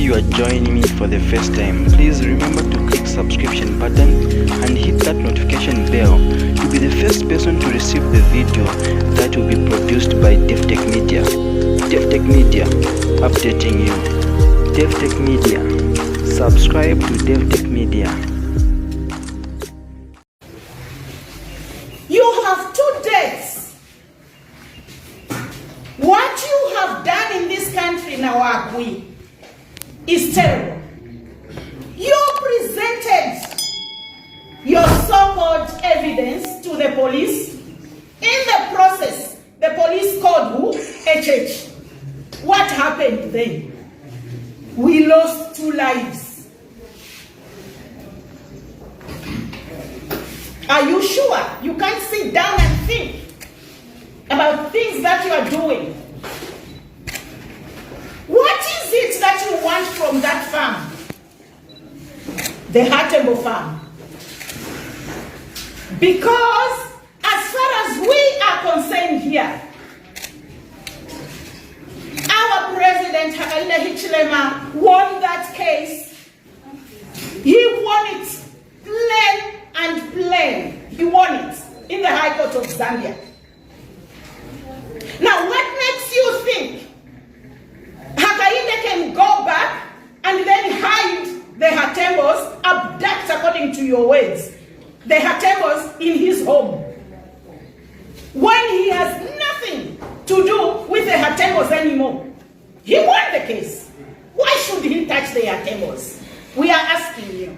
you are joining me for the first time, please remember to click subscription button and hit that notification bell to be the first person to receive the video that will be produced by Davi-tech-media. Davi-tech-media, updating you. Davi-tech-media, subscribe to Davi-tech-media. You have 2 days. What you have done in this country, Nawakwi, is terrible. You presented your so-called evidence to the police. In the process, the police called who? HH. What happened then? We lost 2 lives. Are you sure you can't sit down and think about things that you are doing? What is it that you want from that farm? The Hatembo farm. Because as far as we are concerned here, our president, Davi-tech-media, won that case. He won it plain and plain. He won it in the High Court of Zambia. Now, what makes you think Hakainde can go back and then hide the Hatembos, abduct according to your words, the Hatembos in his home, when he has nothing to do with the Hatembos anymore? He won the case. Why should he touch the Hatembos? We are asking you.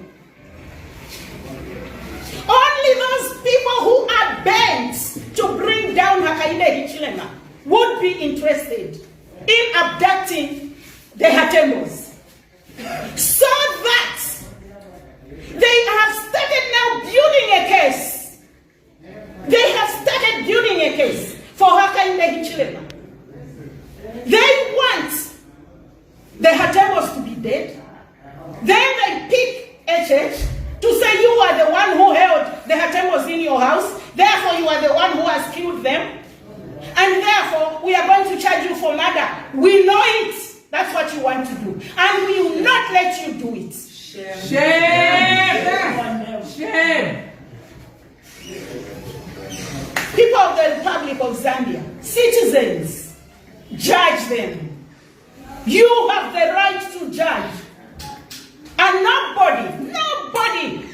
Only those people who are bent to bring down Davi-tech-media would be interested in abducting the Hatembos, so that they have started now building a case. They have started building a case for Davi-tech-media. They want the Hatembos to be dead. Then they pick HH to say you are the one who held the Hatembos in your house, therefore you are the one who has killed them, and therefore we are going to charge you for murder. We know it. That's what you want to do, and we will not let you do it. Shame. Shame. Shame. People of the Republic of Zambia, citizens, judge them. You have the right to judge. And nobody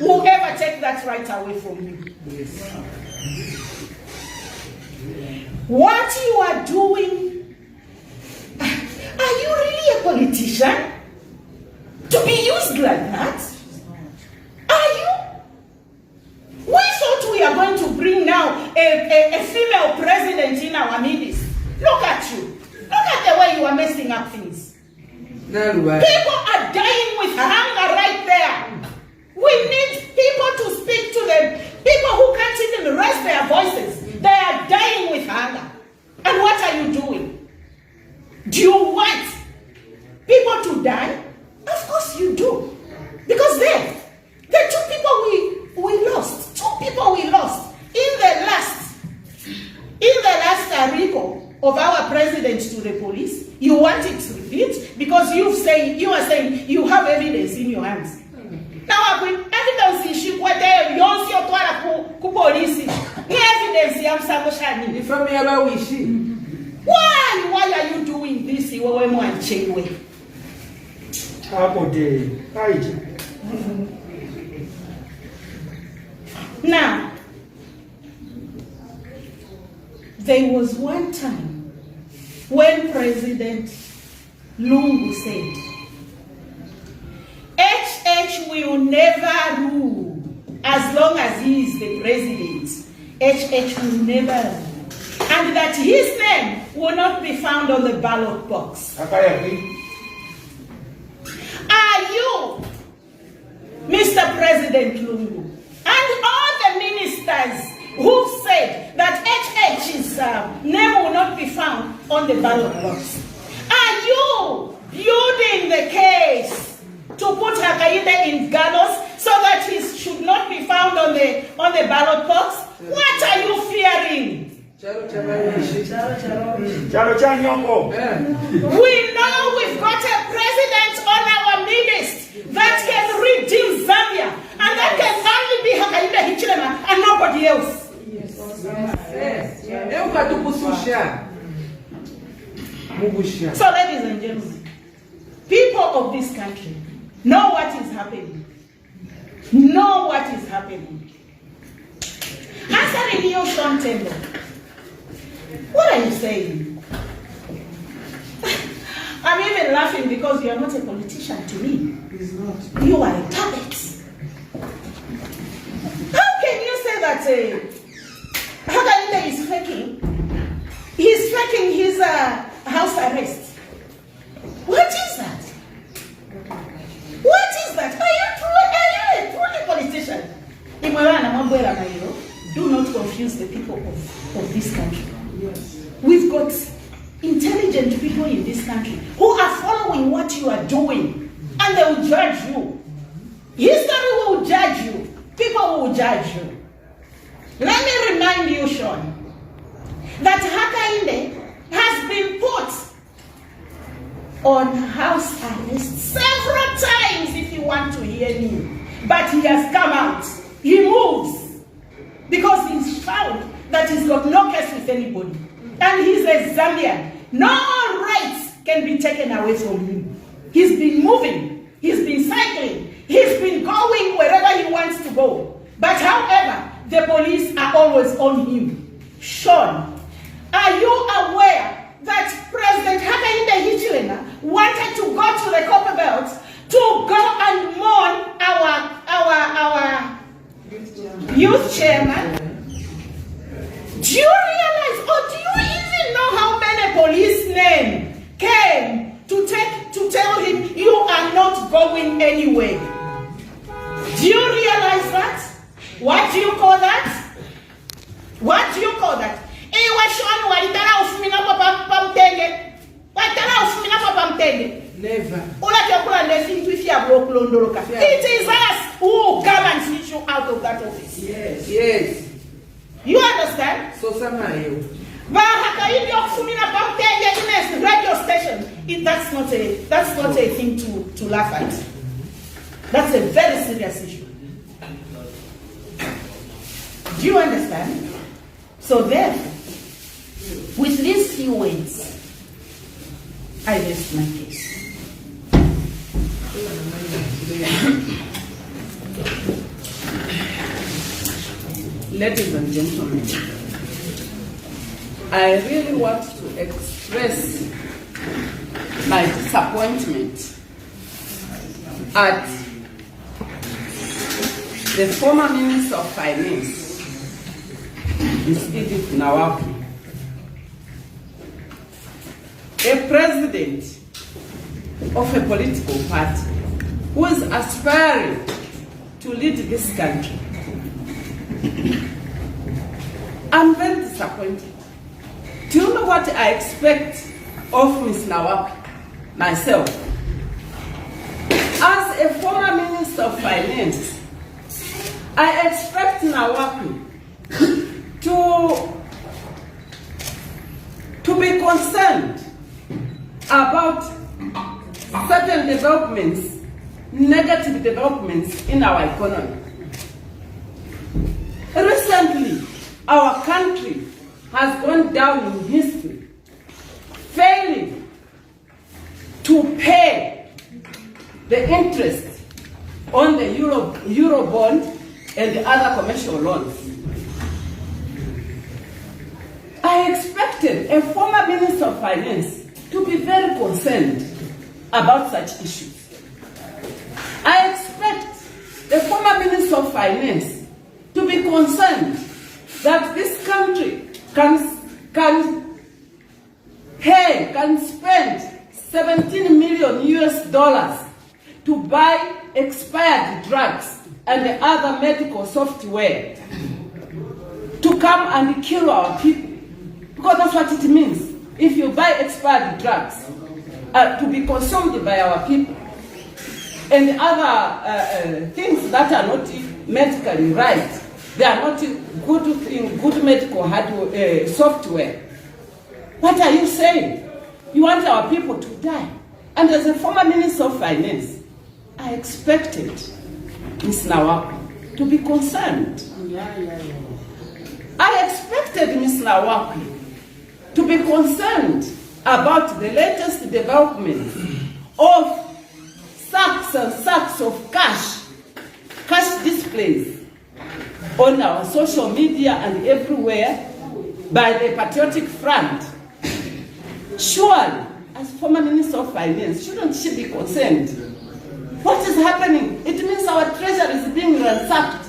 will ever take that right away from you. Yes. What you are doing, are you really a politician? To be used like that? Are you? We thought we are going to bring now a female president in our midst. Look at you. Look at the way you are messing up things. People are dying with hunger right there. We need people to speak to them. People who can't even raise their voices. They are dying with hunger. And what are you doing? Do you want people to die? Of course you do. Because the 2 people we lost. 2 people we lost in the last recall of our president to the police. You want it to repeat because you are saying you have evidence in your hands. Now, evidence is she what they don't see ku police. Evidence yam saboshani. From me about wishi. Why are you doing this? Now, there was one time when President Lungu said, HH will never rule as long as he is the president. HH will never rule. And that his name will not be found on the ballot box. Are you, Mr. President Lungu, and all the ministers who said that HH's name will not be found on the ballot box, are you building the case to put Hakainde in gallows so that he should not be found on the ballot box? What are you fearing? We know we've got a president on our So, ladies and gentlemen, people of this country know what is happening. Know what is happening. Answering you, Sean Tendo, what are you saying? I'm even laughing because you are not a politician to me. He's not. You are a target. How can you say that Hakainde is faking? He's faking his house arrest. What is that? What is that? Are you a truly politician? Do not confuse the people of this country. Yes. We've got intelligent people in this country who are following what you are doing, and they will judge you. History will judge you. People will judge you. Let me remind you, Sean, that Hakainde has been put on house arrest several times, if you want to hear me. But he has come out. He moves because he's found that he's got no case with anybody. And he's a Zambian. No rights can be taken away from him. He's been moving. He's been cycling. He's been going wherever he wants to go. But however, the police are always on him. Sean, are you aware that President Hakainde Hichilema wanted to go to the Copper Belt to go and mourn our youth chairman? Do you realize, or do you even know how many policemen came to tell him you are not going anywhere? Do you realize that? What do you call that? What do you call that? Never. It is us who governs you out of that office. Yes. Yes. You understand? So somehow you. Radio station. That's not a thing to laugh at. That's a very serious issue. Do you understand? So therefore, with these few words, I rest my case. Ladies and gentlemen, I really want to express my disappointment at the former Minister of Finance, Ms. Edith Nawakwi, a president of a political party who is aspiring to lead this country. I'm very disappointed. Do you know what I expect of Ms. Nawakwi, myself? As a former Minister of Finance, I expect Nawakwi to be concerned about certain developments, negative developments in our economy. Recently, our country has gone down in history, failing to pay the interest on the Euro bond and the other commercial loans. I expected a former Minister of Finance to be very concerned about such issues. I expect the former Minister of Finance to be concerned that this country can spend $17 million to buy expired drugs and the other medical software to come and kill our people. Because that's what it means. If you buy expired drugs to be consumed by our people and other things that are not medically right, they are not good in good medical hardware, software. What are you saying? You want our people to die? And as a former Minister of Finance, I expected Ms. Nawakwi to be concerned. I expected Ms. Nawakwi to be concerned about the latest developments of sacks and sacks of cash displays on our social media and everywhere by the Patriotic Front. Surely, as former Minister of Finance, shouldn't she be concerned? What is happening? It means our treasury is being ransacked.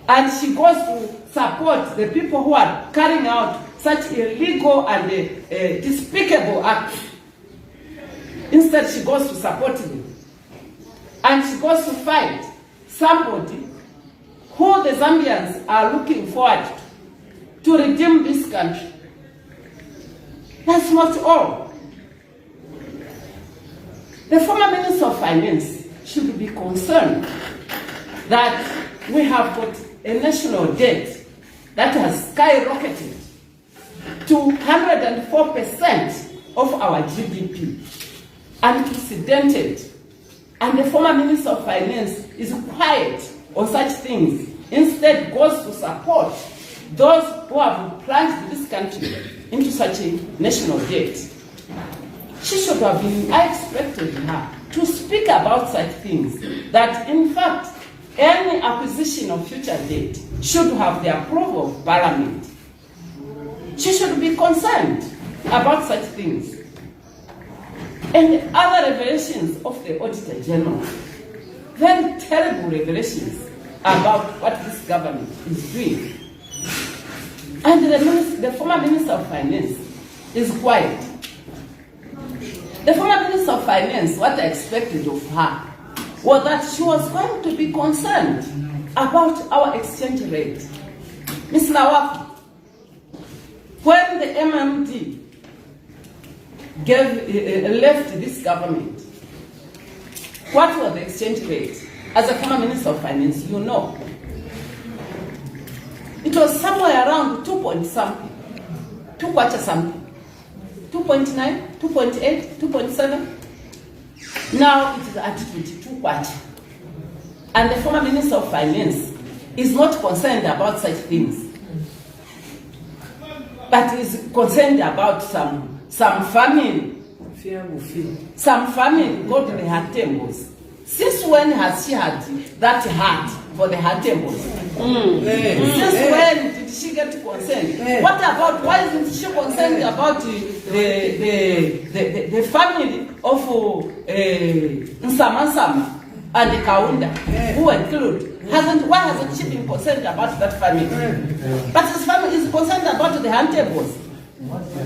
And she goes to support the people who are carrying out such illegal and despicable acts. Instead, she goes to support them. And she goes to fight somebody who the Zambians are looking forward to redeem this country. That's not all. The former Minister of Finance should be concerned that we have got a national debt that has skyrocketed to 104% of our GDP, unprecedented. And the former Minister of Finance is quiet on such things, instead goes to support those who have plunged this country into such a national debt. She should have been, I expected her to speak about such things, that in fact, any acquisition of future debt should have the approval of Parliament. She should be concerned about such things. And other revelations of the Auditor General, very terrible revelations about what this government is doing. And the former Minister of Finance is quiet. The former Minister of Finance, what I expected of her was that she was going to be concerned about our exchange rate. Ms. Nawakwi, when the MMD left this government, what was the exchange rate? As a former Minister of Finance, you know. It was somewhere around 2 point something, 2 kwacha something, 2.9, 2.8, 2.7. Now it is at 22 kwacha. And the former Minister of Finance is not concerned about such things, but is concerned about some famine. Some famine go to the heart temples. Since when has she had that heart for the heart temples? Since when did she get concerned? What about, why isn't she concerned about the family of Nsama and the Kaunda, who were killed? Why hasn't she been concerned about that family? But his family is concerned about the heart temples.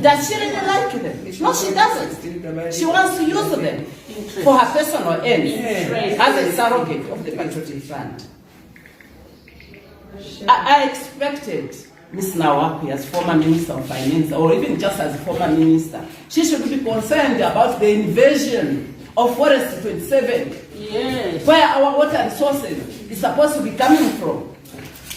Does she really like them? No, she doesn't. She wants to use them for her personal ends as a surrogate of the Patriotic Front. I expected Ms. Nawakwi, as former Minister of Finance, or even just as a former minister, she should be concerned about the invasion of Forest 27, where our water resources is supposed to be coming from.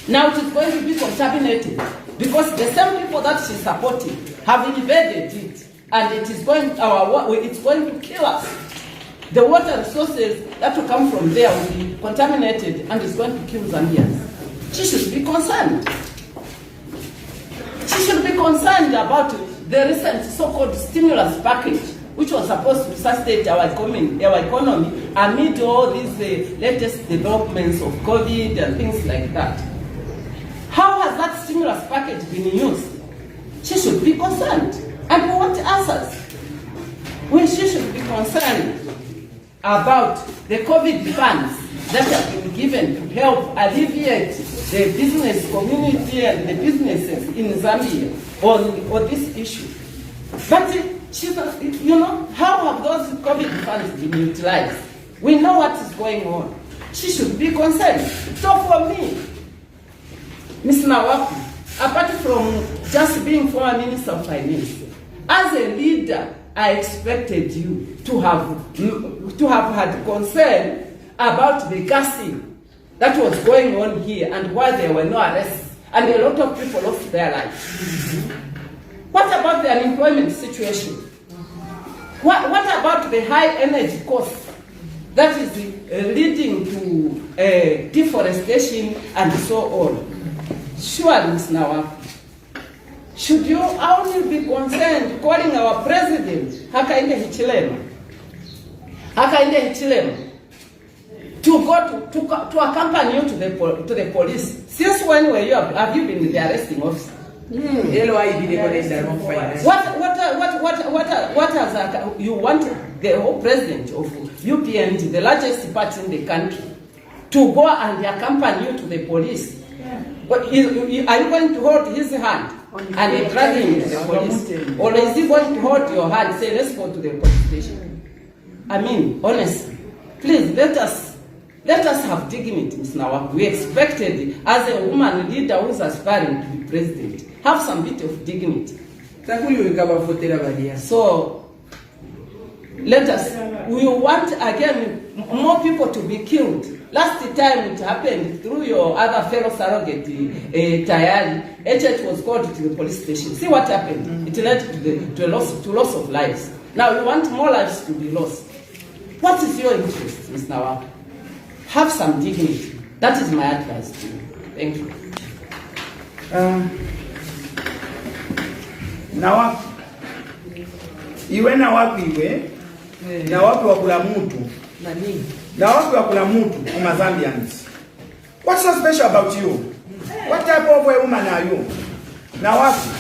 Now it is going to be contaminated because the same people that she's supporting have invaded it, and it is going it's going to kill us. The water resources that will come from there will be contaminated, and it's going to kill Zambians. She should be concerned. She should be concerned about the recent so-called stimulus package, which was supposed to sustain our economy amid all these latest developments of COVID and things like that. How has that stimulus package been used? She should be concerned. And we want answers. She should be concerned about the COVID funds that have been given to help alleviate the business community and the businesses in Zambia on this issue. But how have those COVID funds been utilized? We know what is going on. She should be concerned. So for me, Ms. Nawakwi, apart from just being former Minister of Finance, as a leader, I expected you to have had concern about the gassing that was going on here and why there were no arrests and a lot of people lost their lives. What about the unemployment situation? What about the high energy costs that is leading to deforestation and so on? Surely, Ms. Nawakwi, should you only be concerned calling our president Hakainde Hichilema to go to accompany you to the police? Since when were you have you been the arresting officer? What has you want the whole president of UPND, the largest party in the country, to go and accompany you to the police? But are you going to hold his hand and drag him to the police, or is he going to hold your hand and say, let's go to the police station? I mean, honestly, please let us have dignity, Ms. Nawakwi. We expected, as a woman leader who is aspiring to be president, have some bit of dignity. So let us. We want again more people to be killed. Last time it happened through your other fellow surrogate, Tayari. HH was called to the police station. See what happened? It led to loss of lives. Now we want more lives to be lost. What is your interest, Ms. Nawakwi? Have some dignity. That is my advice to you. Thank you. Nawakwi. Iwe Nawakwi iwe. Nawakwi wakula mutu. Nawakwi wakula mutu kuma Zambians. What's so special about you? What type of a woman are you? Nawakwi.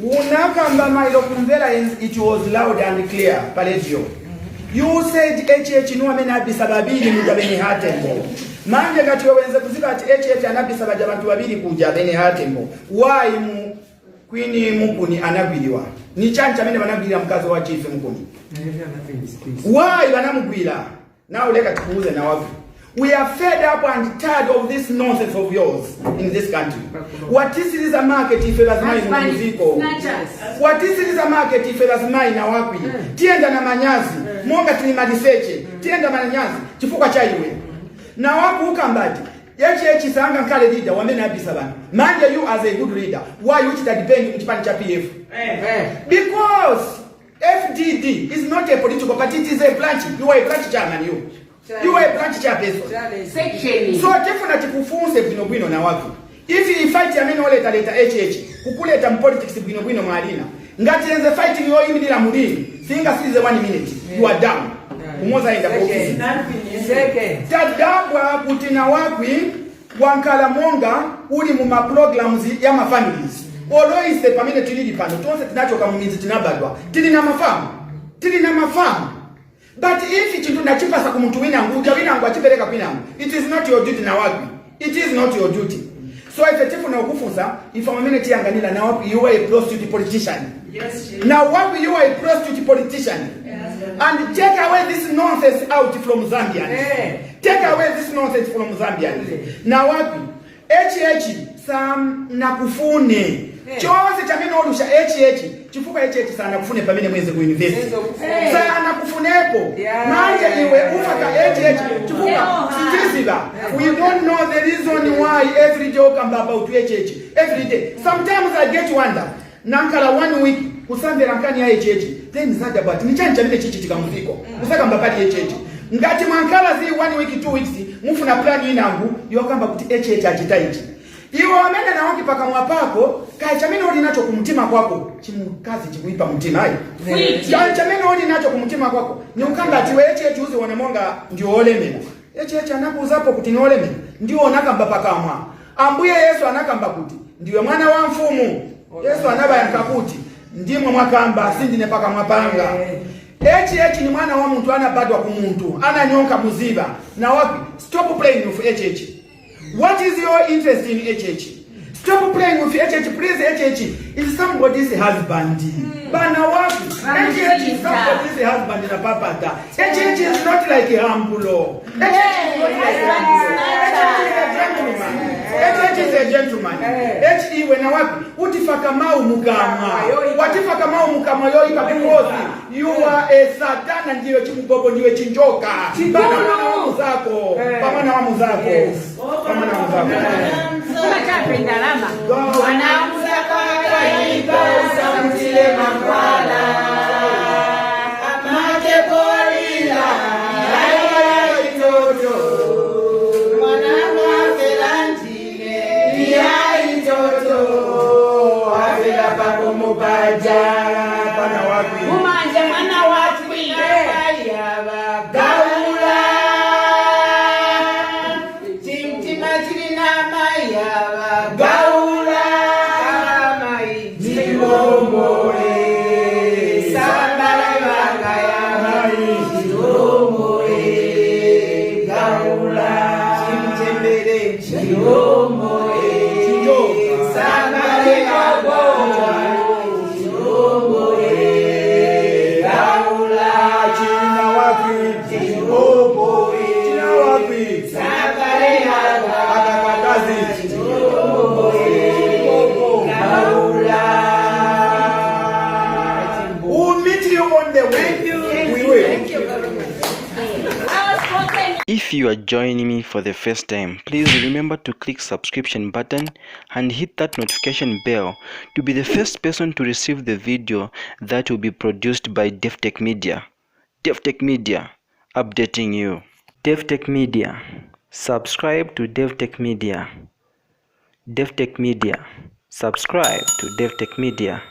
Unakamba mailo kumvela, it was loud and clear, Paleggio. You said HH no amena bisababili mujabeni hatembo. Manje kati wenze kuzika ati HH anabisaba jabantu babili kujabeni hatembo. Why mu Queen Mukuni anabiliwa? Ni chancha mene banabilia mkazo wa chief Mukuni. Why banamugwila? Now leka tukuuze Nawakwi. We are fed up and tired of this nonsense of yours in this country. What is a market if there's money muziko? What is a market if there's money Nawakwi? Tienda na manyazi, monga tulimadiseche. Tienda manyazi, chifuka chaiwe. Nawakwi ukambati. Yechi sanga nkale leader wamena abisa bana. Manje you as a good leader, why you should depend mchipani cha PF? Because FDD is not a political party, it is a branch. You are a branch chairman you. You are a branch chairperson. So tefuna tikufunze bwino Nawakwi. If you fight ya meno leta HH, kukuleta politics bwino malina. Ngati enze fighting yo imidila mulini. Singa seize 1 minute. You are down. Umoza enda office. Tadabwa kuti Nawakwi wankala monga uli mu ma programs ya ma families. Oloise pamene tilili pano tonse tinachoka mu mizi tinabadwa. Tili na mafamu. But if it is not chipasa kumuntu winangu achipereka kwinangu, it is not your duty Nawakwi. It is not your duty. So if you na ukufunza, if a minute yanganila Nawakwi, you are a prostitute politician. Yes. Nawakwi, you are a prostitute politician. Yes. And take away this nonsense out from Zambia. Take away this nonsense from Zambia. Nawakwi, HH sam nakufune. Chose chamino olusha HH chifuka HH sana kufune pamene mweze ku university sana kufunepo manje iwe ufaka HH chifuka sitiziba. We don't know the reason why every day come about HH every day. Sometimes I get wonder nankala 1 week kusambira nkani ya HH then zada but ni chanja mine chichi tikamuziko usaka mbakali HH ngati mankala zi 1 week 2 weeks mufuna plan inangu yokamba kuti HH achitaiti. Iwo amenda na waki paka mwapako, kaya chamene hodi nacho kumutima kwako, chimukazi chikuipa mtima hai. Kaya chamene hodi nacho kumutima kwako, ni ukanga atiwe HH uzi wanemonga ndio olemena. HH anakuzapo kuti ni olemena, ndio onakamba paka mwa. Ambuye Yesu anakamba kuti, ndiwe mwana wa mfumu. Yesu anaba ya nkakuti, ndimwe mwakamba, sindine paka mwapanga. HH ni mwana wa mtu anabadwa kumuntu, ananyonka muziba. Nawakwi, stop playing with HH. What is your interest in HH? Stop playing with HH, please. HH is somebody's husband. Nawakwi, HH is somebody's husband in a papata. HH is not like a humble. HH is a gentleman. HH when Nawakwi, utifaka mau mukama. Watifaka mau mukama yo ikakukozi. You are a Satan ndiyo chimugogo ndiyo chinjoka. Pamana wa muzako. Pamana wa muzako. Pamana wa muzako. Unachapenda lama. Wanamuzako waipa usamtile makwala. Amake polila. Ayo itoto. Wanama felanjile. Iya itoto. Afela pa. Nawakwi. Akakakazi. We'll meet you on the way. We will. If you are joining me for the first time, please remember to click subscription button and hit that notification bell to be the first person to receive the video that will be produced by Davi-tech-media. Davi-tech-media, updating you. Davi-tech-media, subscribe to Davi-tech-media. Davi-tech-media, subscribe to Davi-tech-media.